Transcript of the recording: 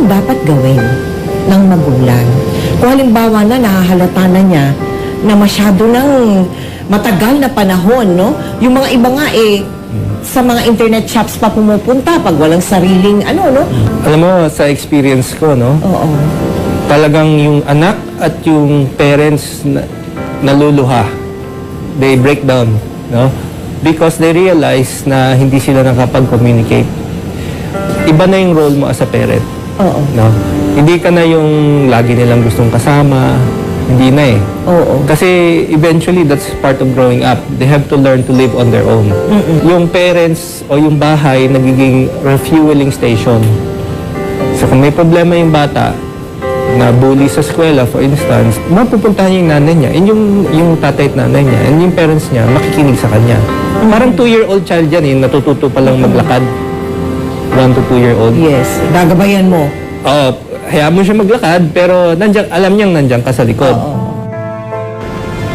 ang dapat gawin ng magulang? Kung halimbawa na nahahalata na niya na masyado ng matagal na panahon, no? Yung mga iba nga sa mga internet shops pa pumupunta pag walang sariling no? Alam mo, sa experience ko, no? Oo. Talagang yung anak at yung parents naluluha. They break down, no? Because they realize na hindi sila nakapag-communicate. Iba na yung role mo as a parent. Oo. No? Hindi ka na yung lagi nilang gustong kasama. Hindi na eh. Oo. Kasi eventually, that's part of growing up. They have to learn to live on their own. Yung parents o yung bahay, nagiging refueling station. So kung may problema yung bata, na bully sa eskwela, for instance, mapupuntahan yung nanay niya, and yung tatay at nanay niya, and yung parents niya, makikinig sa kanya. Parang 2-year-old child yan natututo pa lang maglakad. 1 to 2-year-old. Yes. Gagabayan mo. Oo, hayaan mo siya maglakad, pero alam niyang nandiyan ka sa likod. Oo.